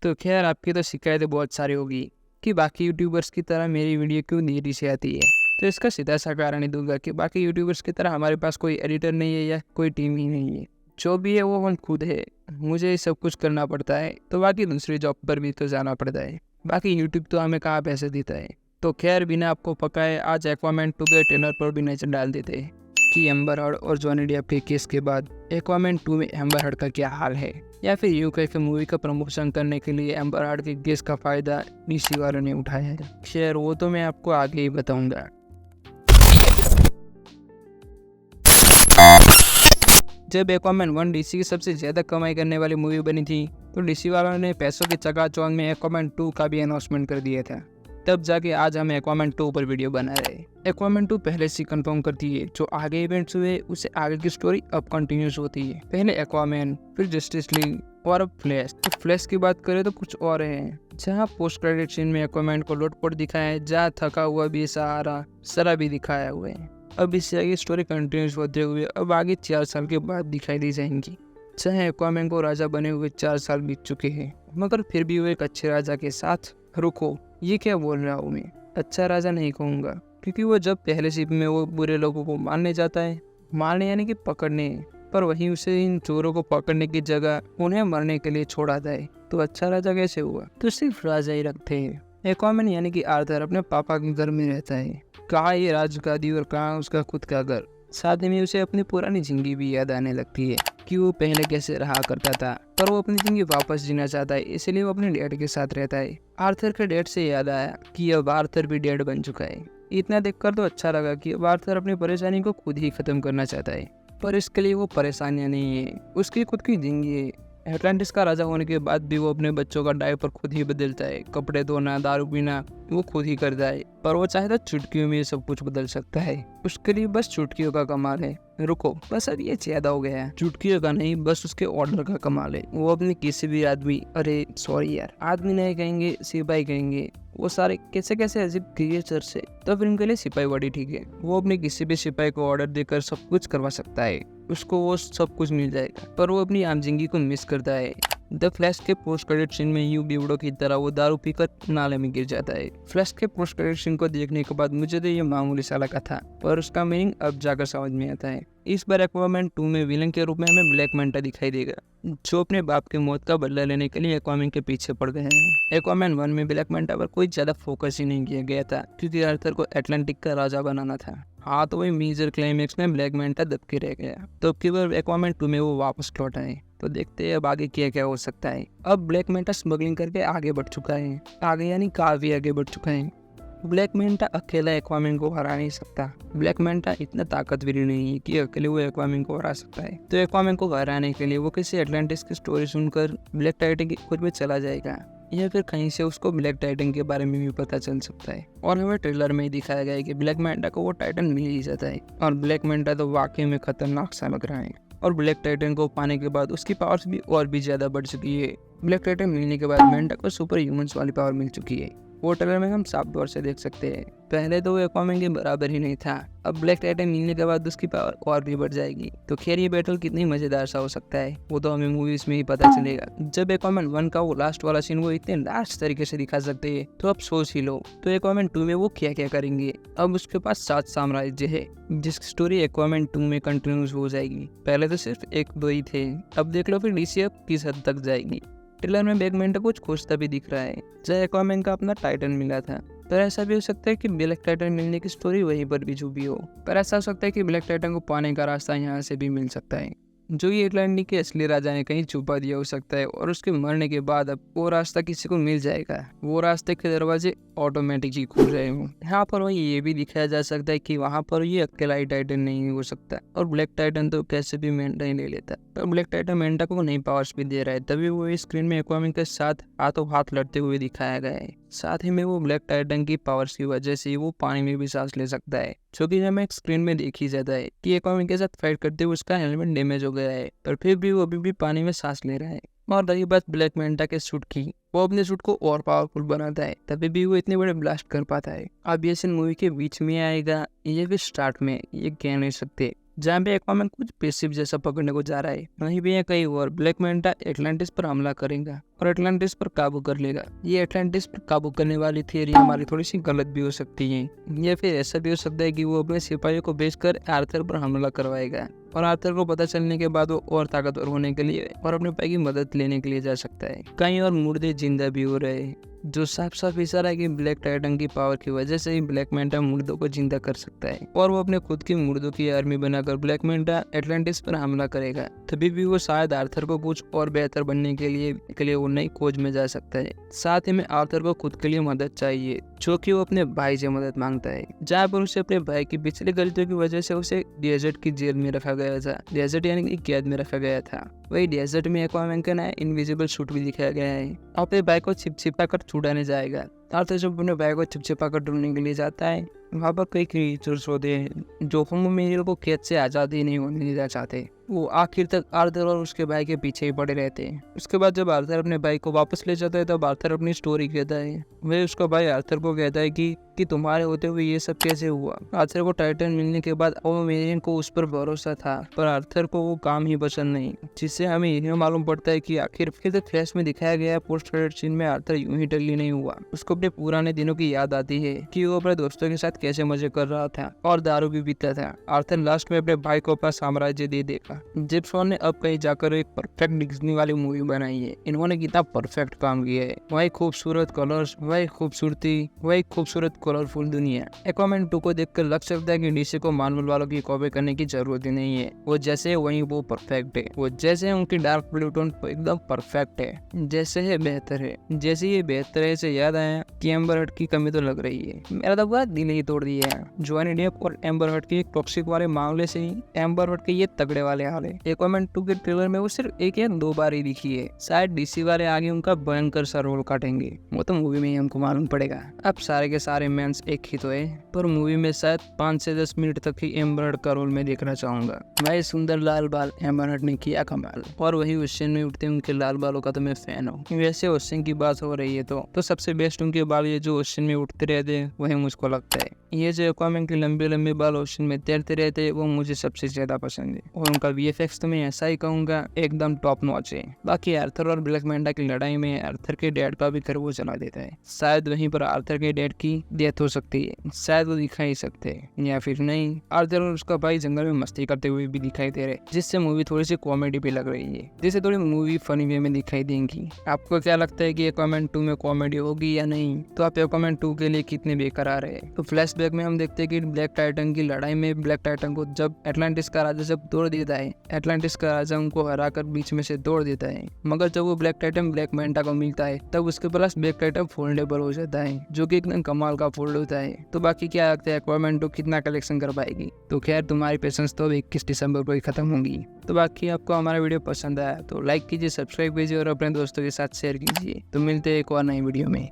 तो खैर आपकी तो शिकायतें बहुत सारी होगी कि बाकी यूट्यूबर्स की तरह मेरी वीडियो क्यों देरी से आती है। तो इसका सीधा सा कारण ही दूंगा कि बाकी यूट्यूबर्स की तरह हमारे पास कोई एडिटर नहीं है या कोई टीम ही नहीं है। जो भी है वो हम खुद है, मुझे ये सब कुछ करना पड़ता है, तो बाकी दूसरी जॉब पर भी तो जाना पड़ता है। बाकी यूट्यूब तो हमें कहाँ पैसे देता है। तो खैर बिना आपको पकाए आज एक्वामैन 2 के ट्रेलर पर भी नजर डाल देते हैं कि एम्बर हर्ड और जॉनी डेप के केस के बाद एक्वामैन 2 में एम्बर हर्ड का क्या हाल है, या फिर यूं कह के मूवी का प्रमोशन करने के लिए एम्बर हर्ड के केस का फायदा डीसी वालों ने उठाया है। खैर वो तो मैं आपको आगे ही बताऊंगा। जब एक्वामैन 1 डीसी की सबसे ज्यादा कमाई करने वाली मूवी बनी थी, तो डीसी वालों ने पैसों की चकाचौंध में एक्वामैन 2 का भी अनाउंसमेंट कर दिया था। तब जाके आज हम एक्वामैन 2 पर वीडियो बना रहे। एक्वामैन 2 पहले से कंफर्म करती है जो आगे इवेंट्स हुए उससे आगे की स्टोरी अब कंटिन्यूस होती है। पहले एक्वामैन, फिर जस्टिस लीग और अब फ्लैश। तो फ्लैश की बात करें तो कुछ और है, जहाँ पोस्ट क्रेडिट सीन में एक्वामैन को लोटपोट दिखाया है, जहाँ थका हुआ भी सरा भी दिखाया हुआ है। अब इससे आगे स्टोरी कंटिन्यूस होते हुए अब आगे 4 साल के बाद दिखाई दी जाएंगी। चाहे एक्वामैन को राजा बने हुए 4 साल बीत चुके हैं, मगर फिर भी वो एक अच्छे राजा के साथ। रुको, ये क्या बोल रहा हूँ मैं? अच्छा राजा नहीं कहूँगा, क्योंकि वो जब पहले शिप में वो बुरे लोगों को मारने जाता है, मारने यानी कि पकड़ने, पर वहीं उसे इन चोरों को पकड़ने की जगह उन्हें मरने के लिए छोड़ा जाए, तो अच्छा राजा कैसे हुआ? तो सिर्फ राजा ही रखते हैं। एक्वामैन यानी कि आर्थर अपने पापा के घर में रहता है। कहाँ ये राजगादी और कहाँ उसका खुद का घर। साथ में उसे अपनी पुरानी जिंदगी भी याद आने लगती है कि वो पहले कैसे रहा करता था, पर वो अपनी जिंदगी वापस जीना चाहता है, इसलिए वो अपने डैड के साथ रहता है। आर्थर के डैड से याद आया कि अब आर्थर भी डैड बन चुका है। इतना देखकर तो अच्छा लगा कि अब आर्थर अपनी परेशानी को खुद ही खत्म करना चाहता है, पर इसके लिए वो परेशानियां नहीं है, उसकी खुद की जिंदगी है। एटलांटिस का राजा होने के बाद भी वो अपने बच्चों का डायपर खुद ही बदलता है, कपड़े धोना, दारू पीना वो खुद ही करता है, पर वो चाहे तो चुटकियों में सब कुछ बदल सकता है। उसके लिए बस चुटकियों का कमाल है। रुको, बस अब ये ज्यादा हो गया है। चुटकियों का नहीं, बस उसके ऑर्डर का कमाल है। वो अपने किसी भी आदमी, अरे सॉरी यार, आदमी नहीं कहेंगे, सिपाही कहेंगे, वो सारे कैसे कैसे अजीब क्रिएचर से, तो फिर इनके लिए सिपाही बड़ी ठीक है। वो अपने किसी भी सिपाही को ऑर्डर देकर सब कुछ करवा सकता है, उसको वो सब कुछ मिल जाएगा, पर वो अपनी आम जिंदगी को मिस करता है। द फ्लैश के पोस्ट क्रेडिट सीन में यूं बीवड़ो की तरह वो दारू पीकर नाले में गिर जाता है। फ्लैश के पोस्ट क्रेडिट सीन को देखने के बाद मुझे तो ये मामूली सा लगा था, पर उसका मीनिंग अब जाकर समझ में आता है। इस बार एक्वामैन 2 में विलन के रूप में हमें ब्लैक मैंटा दिखाई देगा, जो अपने बाप की मौत का बदला लेने के लिए एक्वामैन के पीछे पड़ गए हैं। एक्वामैन 1 में ब्लैक मैंटा पर कोई ज्यादा फोकस ही नहीं किया गया था, क्योंकि आर्थर को एटलांटिक का राजा बनाना था। हाँ, तो वही मेजर क्लाइमेक्स में ब्लैक मैंटा दब के रह गया, तो अब की बार एक्वामैन 2 में वो वापस लौटा है। तो देखते हैं अब आगे क्या क्या हो सकता है। अब ब्लैक मैंटा स्मगलिंग करके आगे बढ़ चुका है, आगे यानी काफी आगे बढ़ चुका है। ब्लैक मैंटा अकेला एक्वामैन को हरा नहीं सकता। ब्लैक मैंटा इतना ताकतवर नहीं है कि अकेले वो एक्वामैन को हरा सकता है। तो एक्वामैन को हराने के लिए वो किसी एटलांटिस की स्टोरी सुनकर ब्लैक टाइटन की खोज में चला जाएगा, या फिर कहीं से उसको ब्लैक टाइटन के बारे में भी पता चल सकता है। और हमें ट्रेलर में ही दिखाया गया है कि ब्लैक मैंटा को वो टाइटन मिल ही जाता है, और ब्लैक मैंटा तो वाकई में खतरनाक सा लग रहा है। और ब्लैक टाइटन को पाने के बाद उसकी पावर्स भी और भी ज्यादा बढ़ चुकी है। ब्लैक टाइटन मिलने के बाद मैंटा को सुपर ह्यूमंस वाली पावर मिल चुकी है। वो ट्रेलर में हम साफ तौर से देख सकते हैं। पहले तो वो एक्वामैन के बराबर ही नहीं था, अब ब्लैक टाइटन मिलने के बाद उसकी पावर और भी बढ़ जाएगी। तो खैर ये बैटल कितनी मजेदार सा हो सकता है वो तो हमें मूवीज में ही पता चलेगा। जब एक्वामैन 1 का वो लास्ट वाला सीन वो इतने लास्ट तरीके से दिखा सकते हैं, तो अब सोच ही लो तो एक्वामैन 2 में वो क्या क्या करेंगे। अब उसके पास 7 साम्राज्य है, जिसकी स्टोरी एक्वामैन 2 में कंटिन्यूस हो जाएगी। पहले तो सिर्फ 1-2 ही थे, अब देख लो फिर डीसी अब किस हद तक जाएगी। ट्रेलर में ब्लैक मैंटा कुछ खोजता भी दिख रहा है, जहाँ एक्वामैन का अपना टाइटन मिला था। पर ऐसा भी हो सकता है कि ब्लैक टाइटन मिलने की स्टोरी वहीं पर भी छुपी हो। पर ऐसा हो सकता है कि ब्लैक टाइटन को पाने का रास्ता यहाँ से भी मिल सकता है, जो ये एटलांटिक के असली राजा ने कहीं छुपा दिया हो सकता है, और उसके मरने के बाद अब वो रास्ता किसी को मिल जाएगा। वो रास्ते के दरवाजे ऑटोमेटिक ही खुल रहे हों। यहाँ पर वही ये भी दिखाया जा सकता है कि वहाँ पर ये अकेला ही टाइटन नहीं हो सकता, और ब्लैक टाइटन तो कैसे भी मैंटा ही ले लेता, पर ब्लैक टाइटन मैंटा को नई पावर्स भी दे रहा है, तभी वो इस स्क्रीन में एक्वामैन के साथ हाथों हाथ लड़ते हुए दिखाया गया है। साथ ही में वो ब्लैक टाइटन की पावर्स की वजह से वो पानी में भी सांस ले सकता है, जो कि हमें स्क्रीन में देख ही जाता है कि एक्वामैन के साथ फाइट करते हुए उसका हेलमेट डैमेज हो गया है, पर फिर भी वो अभी भी पानी में सांस ले रहा है। और रही बात ब्लैक मैंटा के सूट की, वो अपने सूट को और पावरफुल बनाता है, तभी भी वो इतने बड़े ब्लास्ट कर पाता है। अब ये सीन मूवी के बीच में आएगा ये भी स्टार्ट में, ये कह नहीं सकते। जहाँ पे एक्वामैन कुछ पेसिव जैसा पकड़ने को जा रहा है, वहीं भी कहीं और ब्लैक मैंटा एटलांटिस पर हमला करेगा। और एटलांटिस पर काबू कर लेगा। ये एटलांटिस पर काबू करने वाली थियरी हमारी थोड़ी सी गलत भी हो सकती है, या फिर ऐसा भी हो सकता है कि वो अपने सिपाहियों को भेजकर आर्थर पर हमला करवाएगा और आर्थर को पता चलने के बाद वो और ताकतवर होने के लिए और अपने भाई की मदद लेने के लिए जा सकता है। कई और मुर्दे जिंदा भी हो रहे हैं, जो साफ साफ इशारा है कि ब्लैक टाइटन की पावर की वजह से ही ब्लैक मैंटा मुर्दों को जिंदा कर सकता है और वो अपने खुद की मुर्दों की आर्मी बनाकर ब्लैक मैंटा एटलांटिस पर हमला करेगा। तभी भी वो शायद आर्थर को कुछ और बेहतर बनने के लिए वो नई खोज में जा सकता है। साथ ही में आर्थर को खुद के लिए मदद चाहिए, जो कि वो अपने भाई से मदद मांगता है, जहाँ पर उसे अपने भाई की पिछली गलतियों की वजह से उसे डेजर्ट की जेल में रखा गया था। डेजर्ट यानी कि कैद में रखा गया था। वही डेजर्ट में एक्वामैन का नया इनविजिबल सूट भी दिखाया गया है। अपने भाई को छिपा कर छुड़ाने जाएगा। आर्थर जब अपने भाई को छिपा कर ढूंढने के लिए जाता है, वहाँ पर कई क्रिएचर्स होते हैं जो होमो मेरियल को कैद से आज़ादी नहीं होने देना चाहते। वो आखिर तक आर्थर और उसके भाई के पीछे ही पड़े रहते हैं। उसके बाद जब आर्थर अपने भाई को वापस ले जाता है तब आर्थर अपनी स्टोरी कहता है। वह उसका भाई आर्थर को कहता है कि तुम्हारे होते हुए ये सब कैसे हुआ। आर्थर को टाइटन मिलने के बाद होमो को उस पर भरोसा था, पर आर्थर को वो काम ही पसंद नहीं, जिससे हमें यह मालूम पड़ता है कि आखिर तक फ्लैश में दिखाया गया पोस्ट क्रेडिट सीन में आर्थर यूं ही टल्ली नहीं हुआ। उसको अपने पुराने दिनों की याद आती है कि वो अपने दोस्तों के साथ कैसे मजे कर रहा था और दारू भी पीता था। आर्थर लास्ट में अपने भाई को अपना साम्राज्य दे देगा। जेम्स वॉन ने अब कहीं जाकर एक परफेक्ट डिज्नी वाली मूवी बनाई है। इन्होंने कितना परफेक्ट काम किया है। वही खूबसूरत कलर्स, वही खूबसूरती, वही खूबसूरत कलरफुल दुनिया। एक्वामैन 2 को देखकर लग सकता है कि डीसी को मार्वल वालों की कॉपी करने की जरूरत ही नहीं है। वो जैसे है वही वो परफेक्ट है। वो जैसे उनकी डार्क ब्लू टोन एकदम परफेक्ट है। जैसे है बेहतर है। जैसे ये बेहतर है से याद आया कि एम्बर हर्ट की कमी तो लग रही है। मेरा तो पूरा दिल ही तोड़ दिया है। जॉनी डेप और एम्बर हर्ट के टॉक्सिक वाले मामले से ही एम्बर हर्ट के ये तगड़े वाले हाल है। एक्वामैन 2 के ट्रेलर में वो सिर्फ 1 या 2 बार ही दिखी है। शायद डीसी वाले आगे उनका भयंकर सा रोल काटेंगे, वो तो मूवी में ही हमको मालूम पड़ेगा। अब सारे के सारे मेंस एक ही तो है, पर मूवी में शायद 5 से 10 मिनट तक ही एम्बर हर्ट का रोल मैं देखना चाहूंगा। भाई सुंदर लाल बाल एम्बर हर्ट ने किया कमाल। और वही ओशन में उठते उनके लाल बालों का तो मैं फैन हूँ। वैसे ओशन की बात हो रही है तो सबसे बेस्ट उनके बाल ये जो ओशन में उठते रहते हैं वही मुझको लगता है। ये जो एक्वामैन के लंबे लंबे बाल ओशन में तैरते रहते हैं वो मुझे सबसे ज्यादा पसंद है। और उनका VFX तो मैं ऐसा ही कहूंगा एकदम टॉप नॉच है। बाकी आर्थर और ब्लैक मैंटा की लड़ाई में आर्थर के डैड का भी खरगोश जला देता है। शायद वहीं पर आर्थर के डैड की डेथ हो सकती है। शायद वो दिखा ही सकते हैं या फिर नहीं। आर्थर और उसका भाई जंगल में मस्ती करते हुए भी दिखाई दे रहे, जिससे मूवी थोड़ी सी कॉमेडी भी लग रही है, जिससे थोड़ी मूवी फनी वे में दिखाई देंगी। आपको क्या लगता है कि एक्वामैन 2 में कॉमेडी होगी या नहीं? तो आप एक्वामैन 2 के लिए कितने बेकरार है? तो फ्लैशबैक में हम देखते हैं कि ब्लैक टाइटन की लड़ाई में ब्लैक टाइटन को जब एटलांटिस का राजा जब तोड़ देता है, एटलांटिस का राजा उनको हराकर बीच में से तोड़ देता है। मगर जब वो ब्लैक टाइटन ब्लैक मैंटा को मिलता है तब उसके पास ब्लैक टाइटन फोल्डेबल हो जाता है, जो कि एकदम कमाल का फोल्ड होता है। तो बाकी क्या लगता है एक्वामैन 2 कितना कलेक्शन कर पाएगी? तो खैर तुम्हारी पेशेंस तो 21 दिसंबर को ही खत्म होगी। तो बाकी आपको हमारा वीडियो पसंद आया तो लाइक कीजिए, सब्सक्राइब कीजिए और अपने दोस्तों के साथ शेयर कीजिए। तो मिलते हैं एक और नई वीडियो में।